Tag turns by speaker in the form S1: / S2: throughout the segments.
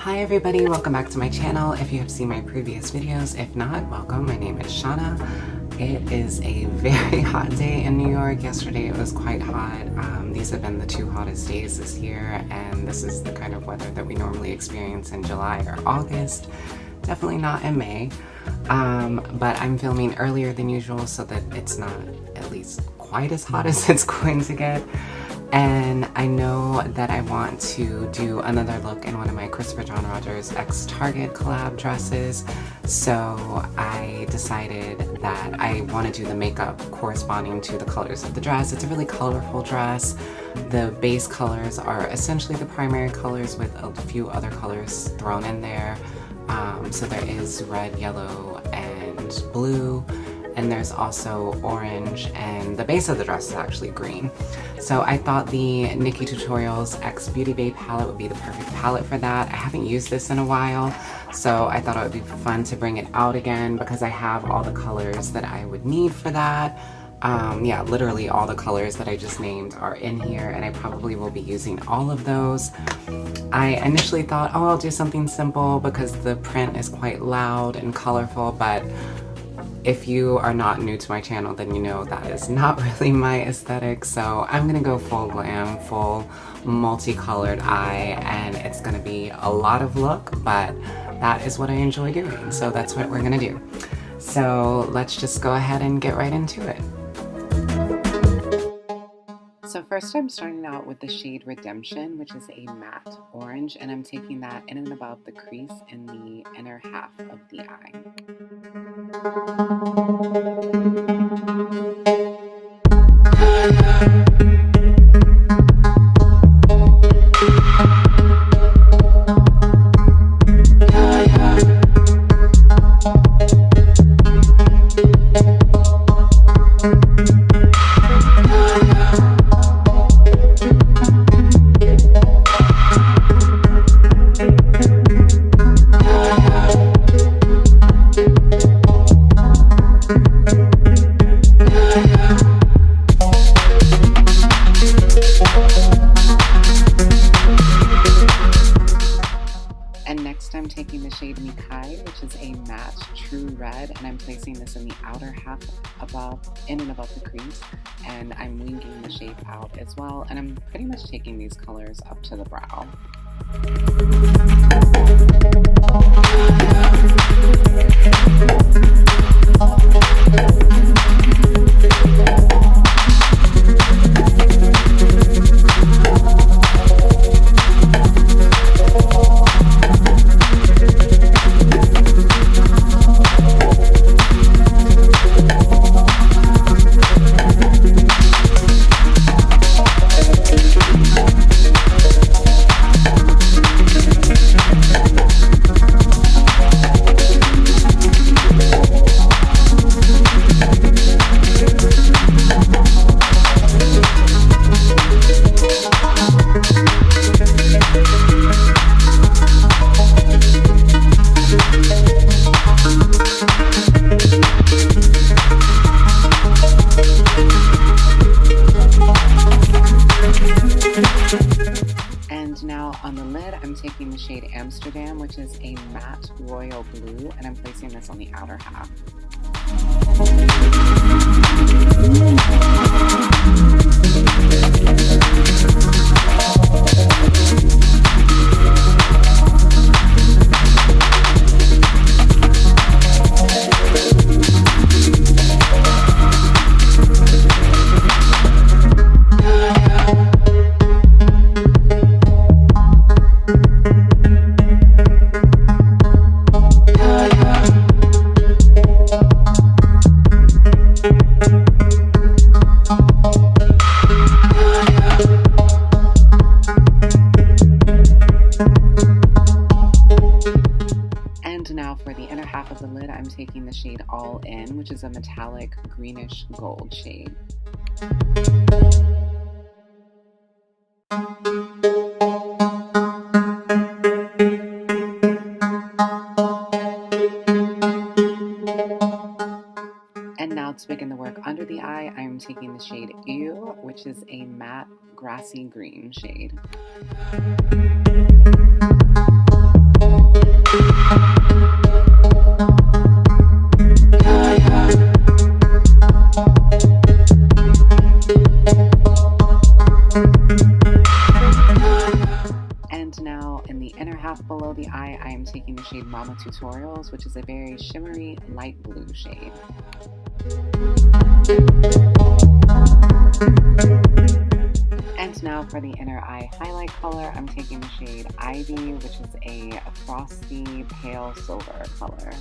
S1: Hi everybody, welcome back to my channel. If you have seen my previous videos, if not, welcome. My name is Shauna. It is a very hot day in New York. Yesterday it was quite hot. These have been the two hottest days this year, and this is the kind of weather that we normally experience in July or August. Definitely not in May. But I'm filming earlier than usual so that it's not at least quite as hot as it's going to get. And I know that I want to do another look in one of my Christopher John Rogers X Target collab dresses. So I decided that I want to do the makeup corresponding to the colors of the dress. It's a really colorful dress. The base colors are essentially the primary colors with a few other colors thrown in there. So there is red, yellow, and blue. And there's also orange, and the base of the dress is actually green. So I thought the Nikkie Tutorials X Beauty Bay palette would be the perfect palette for that. I haven't used this in a while, so I thought it would be fun to bring it out again because I have all the colors that I would need for that. Yeah, literally all the colors that I just named are in here, and I probably will be using all of those. I initially thought, oh, I'll do something simple because the print is quite loud and colorful, but if you are not new to my channel, then you know that is not really my aesthetic. So I'm gonna go full glam, full multicolored eye, and it's gonna be a lot of look, but that is what I enjoy doing. So that's what we're gonna do. So let's just go ahead and get right into it. So first I'm starting out with the shade Redemption, which is a matte orange, and I'm taking that in and above the crease in the inner half of the eye. And next I'm taking the shade Nikkie, which is a matte true red, and I'm placing this in the outer half in and above the crease, and I'm winging the shape out as well, and I'm pretty much taking these colors up to the brow. And now on the lid, I'm taking the shade Amsterdam, which is a matte royal blue, and I'm placing this on the outer half. And now for the inner half of the lid, I'm taking the shade All In, which is a metallic greenish gold shade. And now to begin the work under the eye, I am taking the shade Ew, which is a matte grassy green shade. inner half below the eye, I am taking the shade Nikkie Tutorials, which is a very shimmery light blue shade. And now for the inner eye highlight color, I'm taking the shade Ivy, which is a frosty pale silver color.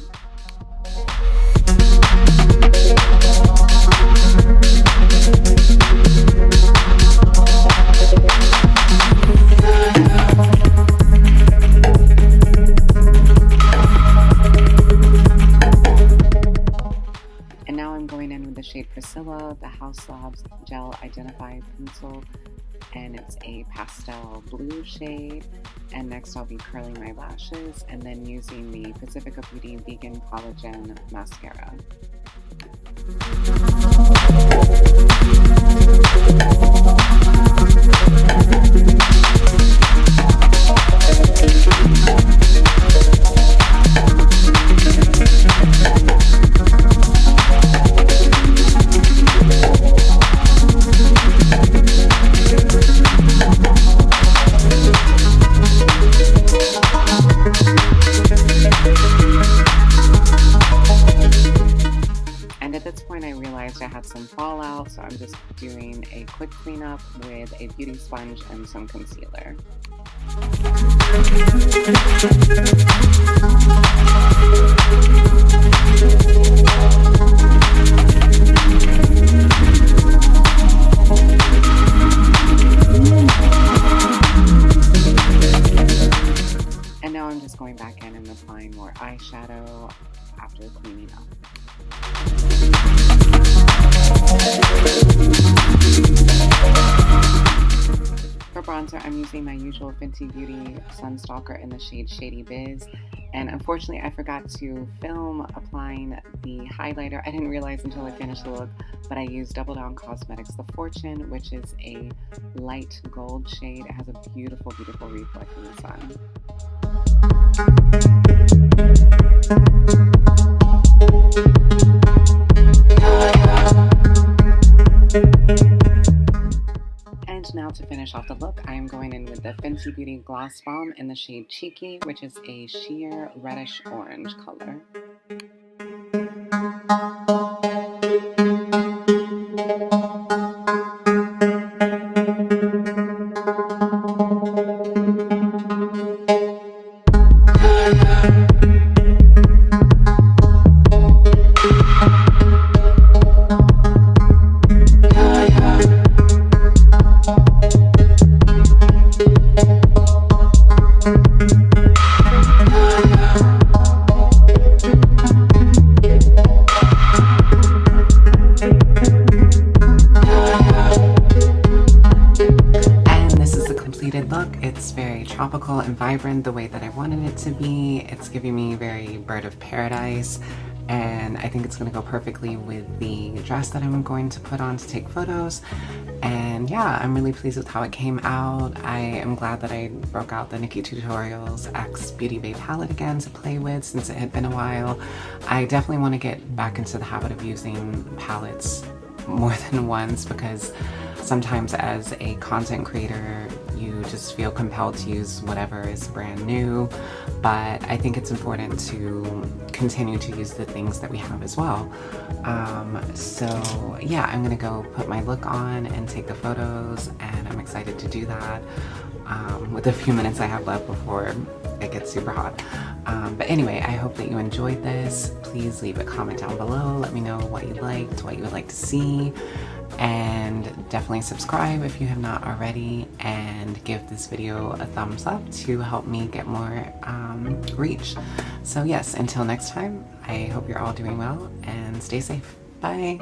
S1: And now I'm going in with the shade Priscilla, the House Labs Gel Identify Pencil, and it's a pastel blue shade. And next I'll be curling my lashes and then using the Pacifica Beauty Vegan Collagen Mascara. And at this point I realized I had some fallout, so I'm just doing a quick cleanup with a beauty sponge and some concealer. And now I'm just going back in and applying more eyeshadow after cleaning up. For bronzer, I'm using my usual Fenty Beauty Sunstalker in the shade Shady Biz. And unfortunately, I forgot to film applying the highlighter. I didn't realize until I finished the look, but I used Double Down Cosmetics The Fortune, which is a light gold shade. It has a beautiful, beautiful reflect in the sun. And now to finish off the look, I am going in with the Fenty Beauty Gloss Bomb in the shade Cheeky, which is a sheer reddish orange color. Look, it's very tropical and vibrant the way that I wanted it to be. It's giving me very bird of paradise, and I think it's going to go perfectly with the dress that I'm going to put on to take photos. And yeah, I'm really pleased with how it came out. I am glad that I broke out the Nikkie Tutorials X Beauty Bay palette again to play with since it had been a while. I definitely want to get back into the habit of using palettes more than once, because sometimes as a content creator you just feel compelled to use whatever is brand new, but I think it's important to continue to use the things that we have as well. So yeah, I'm gonna go put my look on and take the photos, and I'm excited to do that with the few minutes I have left before it gets super hot. But anyway, I hope that you enjoyed this. Please leave a comment down below. Let me know what you liked, what you would like to see, and definitely subscribe if you have not already, and give this video a thumbs up to help me get more reach. So yes, until next time, I hope you're all doing well and stay safe. Bye.